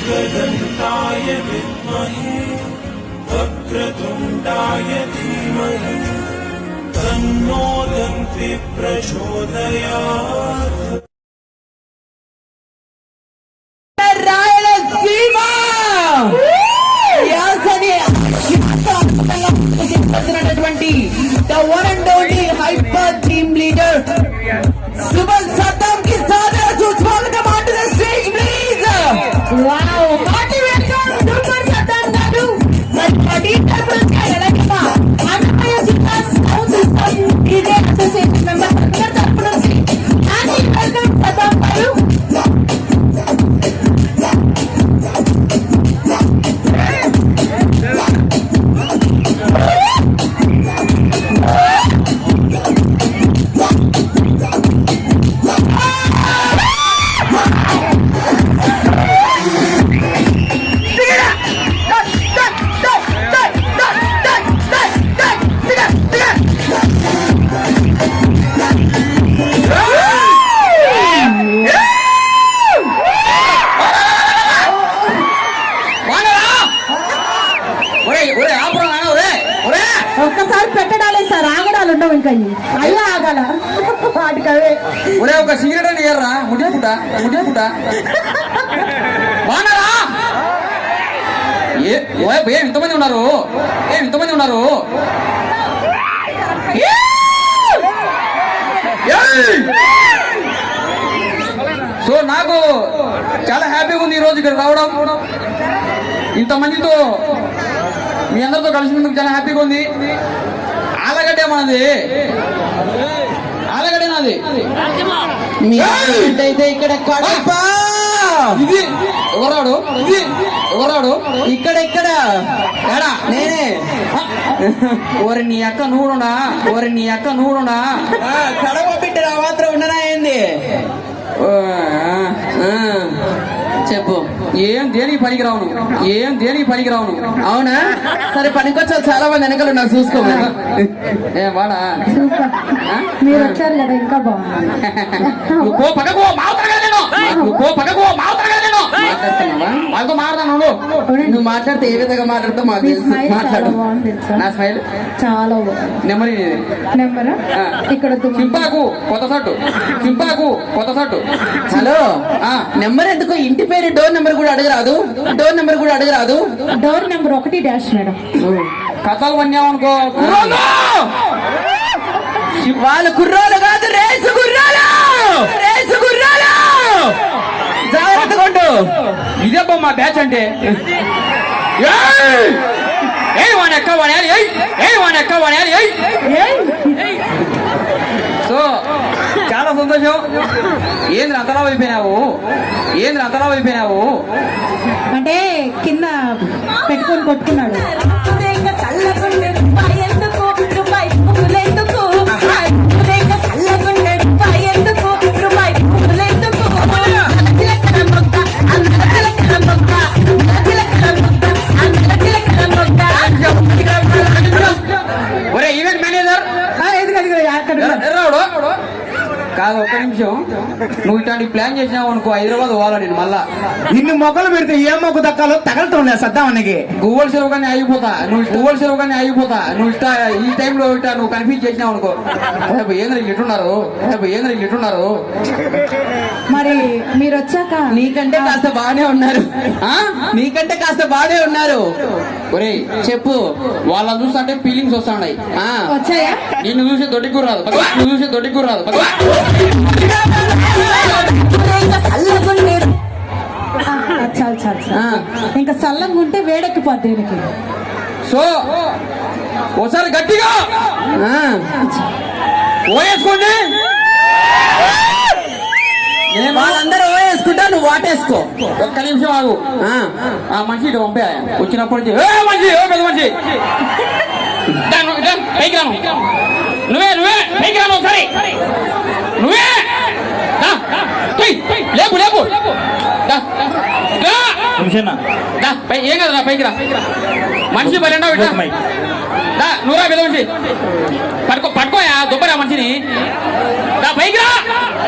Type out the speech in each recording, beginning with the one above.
एकदन्ताय विद्महे वक्रतुण्डाय धीमहि तन्नो दन्ति प्रचोदयात्। The one and only hyper team leader Subal Saddam ki saadar suswagatam onto the stage please. Wow, motivation super Saddam garu. But party tarafuna elakama Annamaya Jilla Sound System DJ Association member tarafuna nunchi and welcome Saddam garu. ఒక్కసారి పెట్టడాలే sir, ఆగడాలు ఉండవు. ఇంకా అయ్యా ఆగాల వాటికవే. ఒరే ఒక cigarette అని ఎర్రా ముడిపుట బాగున్నారా? ఇంతమంది ఉన్నారు, ఇంతమంది ఉన్నారు. సో నాకు చాలా హ్యాపీగా ఉంది ఈరోజు ఇక్కడ రావడం, ఇంతమందితో మీ అందరితో కలిసినందుకు చాలా హ్యాపీగా ఉంది. ఆలగడ్డే మనది, ఆలగడ్డే నాది. అయితే ఇక్కడ ఇది ఎవరాడు, ఇది ఎవరాడు, ఇక్కడ నేనే. ఓరి నీ అక్క నూరునా, కడవ పెట్టి ఆ మాత్రం ఉండనా ఏంది? చెప్పు. దేనికి పనికిరావును. అవునా? సరే పనికొచ్చా, చాలా మంది వెనకలు నాకు చూసుకోమని. వాడా మీరు వచ్చారు కదా, ఇంకా బాగుంది. నువ్వు మాట్లాడితే ఏ విధంగా మాట్లాడుతావు మాకు తెలుసు. మాట్లాడు. నా స్మైల్ చాలా బాగుంది. నెంబర్ ఇక్కడ సింపాకు కొత్త సట్టు. హలో, నెంబర్ ఎందుకు? ఇంటి పేరు డోర్ నెంబర్ కూడా అడగరాదు? Door number 1 madam. కథలు పన్నామనుకో, వాళ్ళు కుర్రోలు కాదు, రేసు గుర్రాలు. జాగ్రత్తగా ఉండు. ఇదే మా బ్యాచ్ అంటే. సో చాలా సంతోషం. ఏంద్ర అంతలా అయిపోయినావు? అంటే కింద పెట్టుకొని కొట్టుకున్నాడు. ఒరే ఈవెంట్ మేనేజర్ కాదు, ఒక్క నిమిషం. నువ్వు ఇట్లాంటి ప్లాన్ చేసినావు అనుకో, హైదరాబాద్ పోవాలా నేను మళ్ళా. నిన్ను మొక్కలు పెడితే ఏ మొక్క దక్కాలో తగలటం లేదు సద్దామన్నకి. గువ్వల చెరువుగానే ఆగిపోతా. నువ్వు ఇట్లా ఈ టైంలో ఇట్లా నువ్వు కన్ఫ్యూజ్ చేసినావు అనుకో. ఏంద్ర ఇట్లున్నారు. మరి మీరు వచ్చాక నీకంటే కాస్త బాగానే ఉన్నారు. ఒరే చెప్పు, వాళ్ళని చూస్తుంటే ఫీలింగ్స్ వస్తున్నాయి. వచ్చాయా? నిన్ను చూసి దొడ్డికి రాదు. చాలు. ఇంకా చల్లంగా ఉంటే వేడెక్కిపోద్ది దీనికి. సో ఒకసారి గట్టిగా ఓయేసుకోండి. వాళ్ళందరూ ఓయేసుకుంటా, నువ్వు వాటేసుకో. ఒక్క నిమిషం ఆగు. మనిషి ఇటు పంపే వచ్చినప్పుడు పెద్ద మనిషి పైకి రాను. నువ్వే పైకి రాను. సరే నువ్వే లేపు ఏం కదా పైకి రా. మనిషి 12 దా నువ్వురా పెద్ద మనిషి పట్టుకోయా దుబ్బరా మనిషిని దా పైకి రా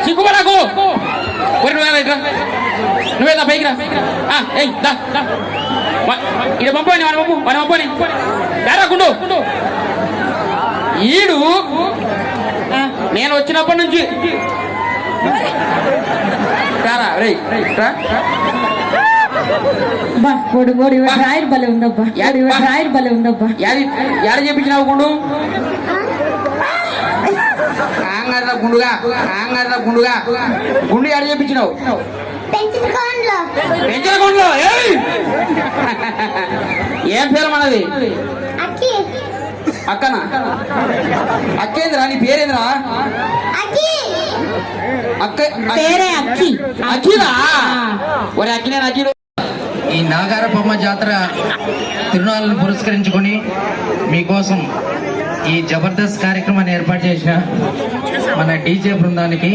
సిగ్గుపడాకు నువ్వే దా పైకి రా ఏయ్ దా ఇక్కడ పంపని మన పంపని దారా గుండు ఈడు నేను వచ్చినప్పటి నుంచి రారా రే రా రాయర్ బలే ఉందబ్బా రాయర్ బలే ఉందబ్బా యాడ చెప్పించినావు గుండు గుండుగా గుండు యాడ చెప్పించినావు పెంచలకొండలో ఏం పేరు మనది అక్కనా అక్కేంద్రా నీ పేరేంద్రా పేరే అక్కి అక్కిరా ఒరే అక్కినే అక్కిడు ఈ నాగారపమ్మ జాతర తిరునాళ్ళను పురస్కరించుకొని మీకోసం ఈ జబర్దస్త్ కార్యక్రమాన్ని ఏర్పాటు చేసిన మన డీజే బృందానికి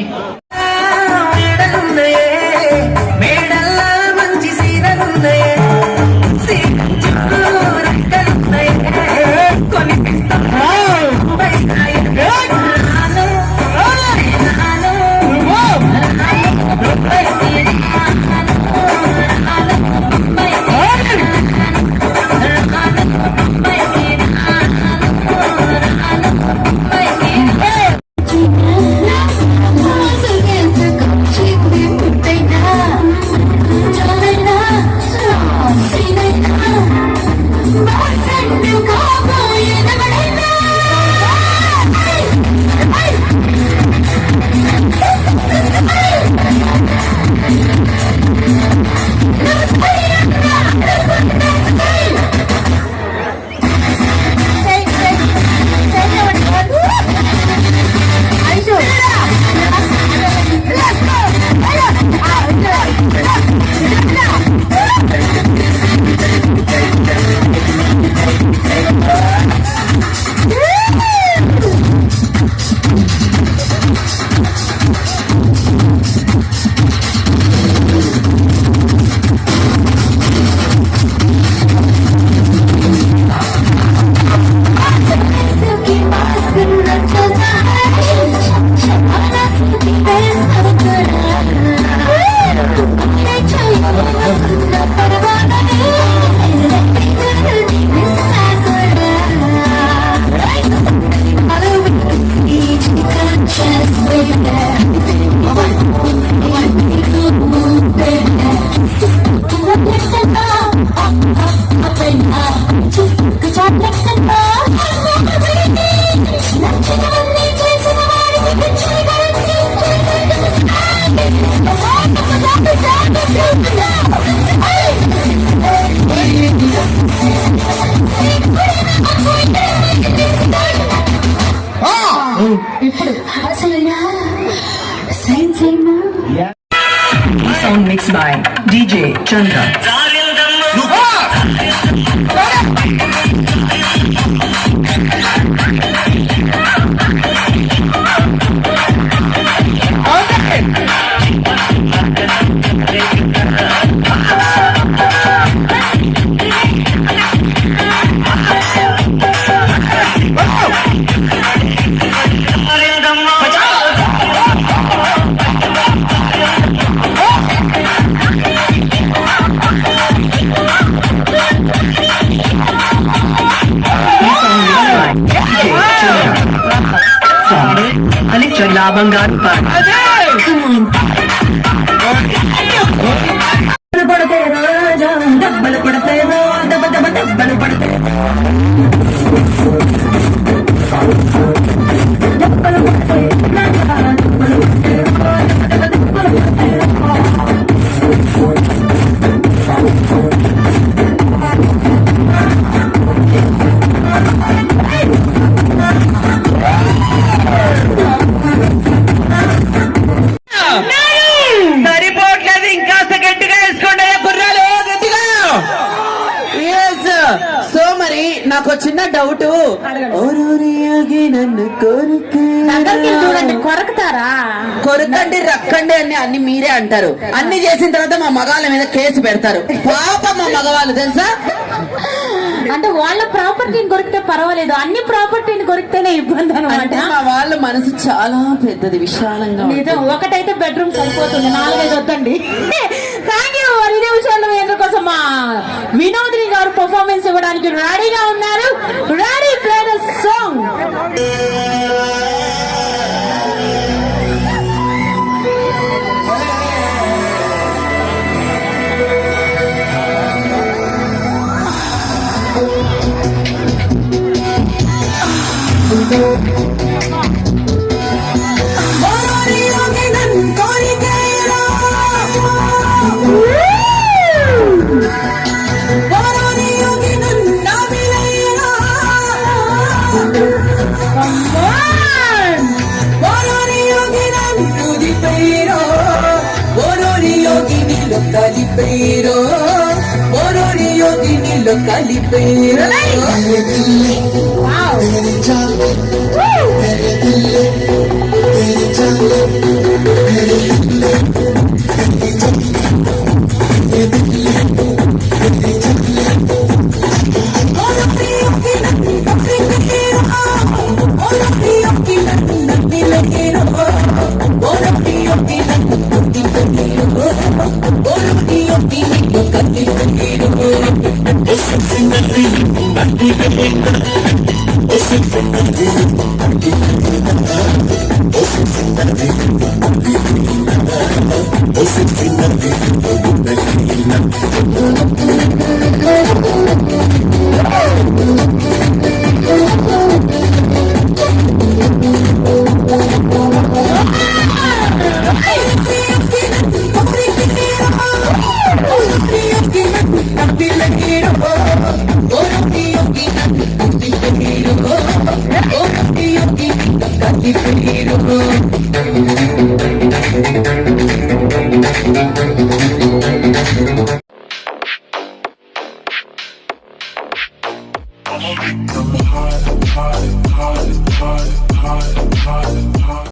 Sound mixed by DJ Chandra. Labangan pa. చిన్న డౌట్ నన్ను దగ్గరికి చూడండి కొరకుతారా కొరకండి రక్కండి అని అన్ని మీరే అంటారు. అన్ని చేసిన తర్వాత మా మగాళ్ళ మీద కేసు పెడతారు. పాప మా మగవాళ్ళు తెలుసా. అంటే వాళ్ళ ప్రాపర్టీని కొరికితే పర్వాలేదు, అన్ని ప్రాపర్టీని కొరికితేనే ఇబ్బంది అనమాట. అంటే మా వాళ్ళ మనసు చాలా పెద్దది, విశాలంగా ఉంటుంది. నిజం, ఒకటైతే బెడ్రూమ్ సరిపోతుంది, 4-5 వద్దండి. Thank you. ఇదే విషయాల్లో మీ అందరి కోసం మా వినోదిని గారు పర్ఫార్మెన్స్ ఇవ్వడానికి రెడీగా ఉన్నారు. Ready, play the song. I'ma make them hot, hot, hot.